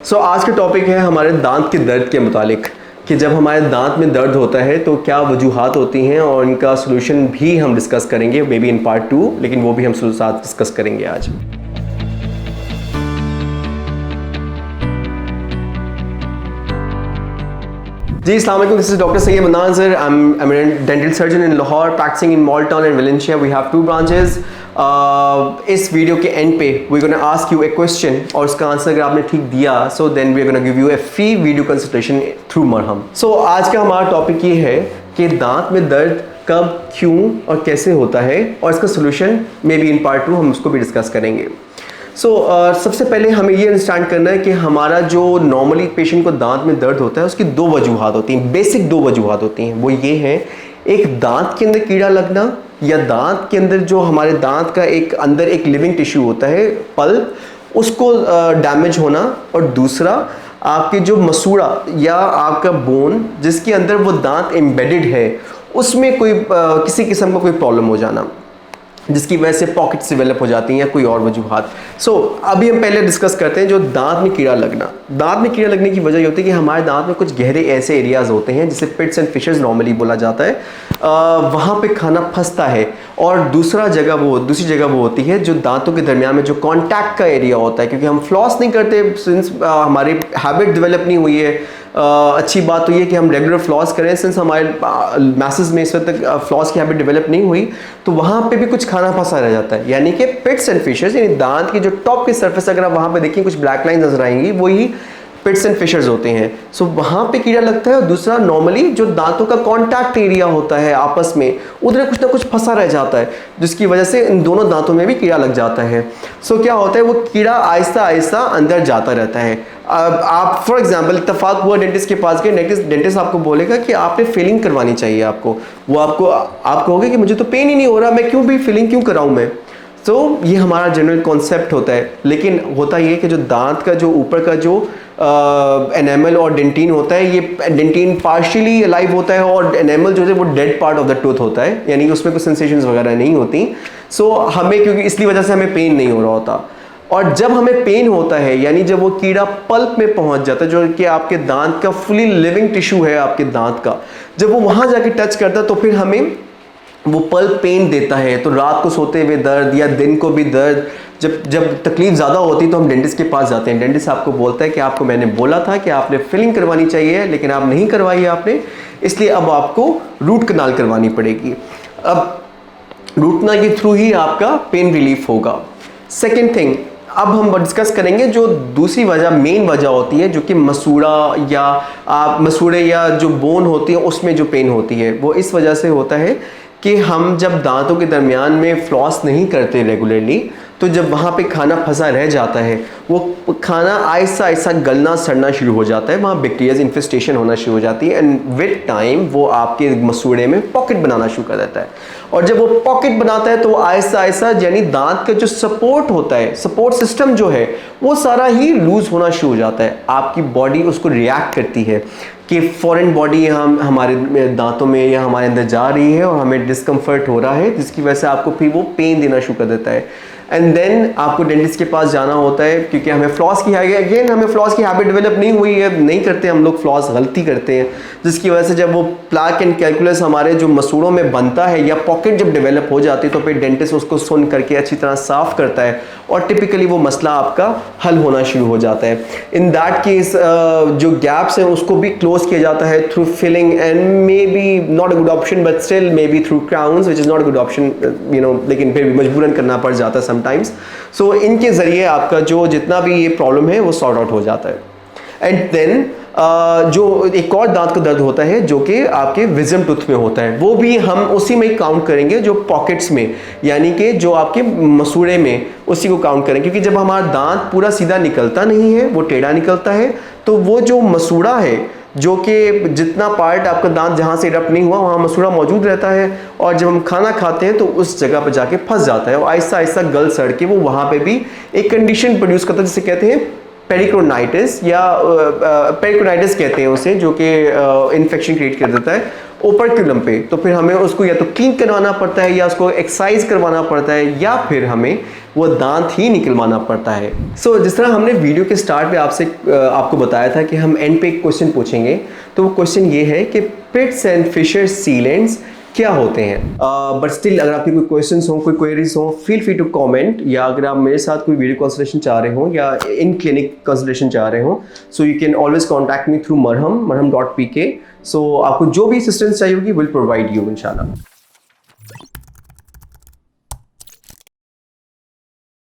आज का टॉपिक है हमारे दांत के दर्द के मुतालिक कि जब हमारे दांत में दर्द होता है तो क्या वजूहात होती हैं और इनका सोल्यूशन भी हम डिस्कस करेंगे मे बी इन पार्ट 2, लेकिन वो भी हम साथ डिस्कस करेंगे आज। जी अस्सलाम वालेकुम, this is doctor Syed Mannan sir. I am dental surgeon in Lahore, practicing in Mall Town and Valencia. We have 2 branches. इस वीडियो के एंड पे we gonna ask you a question और उसका आंसर अगर आपने ठीक दिया so then we are gonna give you a free video consultation through Marham. आज का हमारा टॉपिक ये है कि दांत में दर्द कब, क्यों और कैसे होता है और इसका solution may be in part 2 हम उसको भी डिस्कस करेंगे। सबसे पहले हमें ये अंडरस्टैंड करना है कि हमारा जो नॉर्मली पेशेंट को दांत में दर्द होता है उसकी 2 वजूहात होती हैं, बेसिक 2 वजूहात होती हैं। वो ये है, एक दांत के अंदर कीड़ा लगना या दांत के अंदर जो हमारे दांत का एक अंदर एक लिविंग टिश्यू होता है पल्प, उसको डैमेज होना, और दूसरा आपके जो मसूड़ा या आपका बोन जिसके अंदर वो दांत एम्बेडेड है उसमें कोई किसी किस्म का कोई प्रॉब्लम हो जाना जिसकी वजह से पॉकेट्स डेवलप हो जाती हैं या कोई और वजूहात। अभी हम पहले डिस्कस करते हैं जो दांत में कीड़ा लगना। दांत में कीड़ा लगने की वजह ये होती है कि हमारे दांत में कुछ गहरे ऐसे एरियाज होते हैं जिसे पिट्स एंड फिशर्स नॉर्मली बोला जाता है। वहाँ पे खाना फंसता है, और दूसरी जगह वो होती है जो दांतों के दरमियान में जो कॉन्टैक्ट का एरिया होता है, क्योंकि हम फ्लॉस नहीं करते सिंस हमारी हैबिट डेवलप नहीं हुई है। अच्छी बात तो ये कि हम रेगुलर फ्लॉस करें सिंस हमारे मैसेज में इस वक्त तक फ्लॉस की हैबिट डेवलप नहीं हुई, तो वहाँ पे भी कुछ खाना फंसा रह जाता है। यानी कि पिट्स एंड फिशर्स, यानी दांत की जो टॉप की सरफेस अगर आप वहाँ पे देखिए कुछ ब्लैक लाइन नजर आएंगी, वही पिट्स एंड फिशर्स होते हैं। वहाँ पे कीड़ा लगता है। और दूसरा नॉर्मली जो दांतों का कॉन्टैक्ट एरिया होता है आपस में, उधर कुछ ना कुछ फंसा रह जाता है जिसकी वजह से इन दोनों दांतों में भी कीड़ा लग जाता है। क्या होता है, वो कीड़ा आहिस्ता आहिस्ता अंदर जाता रहता है। आप फॉर एग्जाम्पल इत्तेफाक हुआ डेंटिस्ट के पास गए, डेंटिस्ट आपको बोलेगा कि आपने फिलिंग करवानी चाहिए आपको। वो आप कहोगे कि मुझे तो पेन ही नहीं हो रहा, मैं क्यों भी फिलिंग क्यों कराऊं मैं। ये हमारा जनरल कॉन्सेप्ट होता है, लेकिन होता ये कि जो दांत का जो ऊपर का जो एनेमल और डेंटिन होता है, ये डेंटिन पार्शियली अलाइव होता है और एनेमल जो है वो dead part of the tooth होता है, यानी उसमें कुछ सेंसेशंस वगैरह नहीं होती। हमें क्योंकि इसलिए वजह से हमें पेन नहीं हो रहा होता। और जब हमें पेन होता है, यानी जब वो कीड़ा पल्प में पहुंच जाता है, जो कि आपके दांत का फुली लिविंग टिश्यू है आपके दांत का, जब वो वहां जाके टच करता है तो फिर हमें वो पल्प पेन देता है। तो रात को सोते हुए दर्द या दिन को भी दर्द, जब तकलीफ ज़्यादा होती है तो हम डेंटिस्ट के पास जाते हैं। डेंटिस्ट आपको बोलता है कि आपको मैंने बोला था कि आपने फिलिंग करवानी चाहिए, लेकिन आप नहीं करवाई आपने, इसलिए अब आपको रूट कनाल करवानी पड़ेगी। अब रूट कनाल के थ्रू ही आपका पेन रिलीफ होगा। सेकेंड थिंग, अब हम डिस्कस करेंगे जो दूसरी वजह, मेन वजह होती है, जो कि मसूड़े या जो बोन होती है उसमें जो पेन होती है, वो इस वजह से होता है कि हम जब दांतों के दरमियान में फ्लॉस नहीं करते रेगुलरली, तो जब वहाँ पे खाना फंसा रह जाता है, वो खाना आहिस्ता आहिस्ता गलना सड़ना शुरू हो जाता है, वहाँ बैक्टीरियाज इन्फेस्टेशन होना शुरू हो जाती है, एंड विद टाइम वो आपके मसूड़े में पॉकेट बनाना शुरू कर देता है। और जब वो पॉकेट बनाता है तो आहिस्ता आहिस्ता यानी दांत का जो सपोर्ट होता है, सपोर्ट सिस्टम जो है, वो सारा ही लूज होना शुरू हो जाता है। आपकी बॉडी उसको रिएक्ट करती है कि फॉरेन बॉडी हमारे दांतों में या हमारे अंदर जा रही है और हमें डिस्कम्फर्ट हो रहा है, जिसकी वजह से आपको फिर वो पेन देना शुरू कर देता है। एंड देन आपको डेंटिस्ट के पास जाना होता है, क्योंकि हमें फ्लॉस की हैबिट डेवलप नहीं हुई है, नहीं करते हम लोग, फ्लॉस गलती करते हैं, जिसकी वजह से जब वो प्लाक एंड कैलकुलस हमारे जो मसूड़ों में बनता है या पॉकेट जब डेवलप हो जाती है, तो फिर डेंटिस्ट उसको सुन करके अच्छी तरह साफ करता है और टिपिकली वो मसला आपका हल होना शुरू हो जाता है। इन दैट केस जो गैप्स हैं उसको भी क्लोज किया जाता है through filling, and may be not a good option but still may be through crowns, which is not a good option, लेकिन फिर भी मजबूरन करना पड़ जाता है समटाइम्स। इनके ज़रिए आपका जो जितना भी ये प्रॉब्लम है वो सॉर्ट आउट हो जाता है। एंड देन जो एक और दांत का दर्द होता है जो कि आपके विजडम टूथ में होता है, वो भी हम उसी में काउंट करेंगे, जो पॉकेट्स में, यानी कि जो आपके मसूड़े में, उसी को काउंट करेंगे। क्योंकि जब हमारा दांत पूरा सीधा निकलता नहीं है, वो टेढ़ा निकलता है, तो वो जो मसूड़ा है, जो कि जितना पार्ट आपका दांत जहाँ से इरप्ट नहीं हुआ वहाँ मसूड़ा मौजूद रहता है, और जब हम खाना खाते हैं तो उस जगह पर जाके फंस जाता है और आहिस्ता आहिस्ता गल सड़ के वो वहाँ पे भी एक कंडीशन प्रोड्यूस करता है जिसे कहते हैं पेरिकोनाइटिस, या पेरिकोनाइटिस कहते हैं उसे, जो कि इन्फेक्शन क्रिएट कर देता है ओपर्क्यूलम पे। तो फिर हमें उसको या तो क्लीन करवाना पड़ता है या उसको एक्सरसाइज करवाना पड़ता है, या फिर हमें वो दांत ही निकलवाना पड़ता है। सो जिस तरह हमने वीडियो के स्टार्ट पे आपको बताया था कि हम एंड पे एक क्वेश्चन पूछेंगे, तो वो क्वेश्चन ये है कि पिट्स एंड फिशर सीलेंट्स क्या होते हैं। बट स्टिल अगर आपके कोई क्वेश्चंस हो, कोई क्वेरीज हो, फील फ्री टू कमेंट, या अगर आप मेरे साथ कोई वीडियो कंसल्टेशन चाह रहे हो या इन क्लिनिक कंसल्टेशन चाह रहे हो, so you can always contact me through marham.pk। सो आपको जो भी असिस्टेंस चाहिए होगी विल प्रोवाइड यू इंशाल्लाह।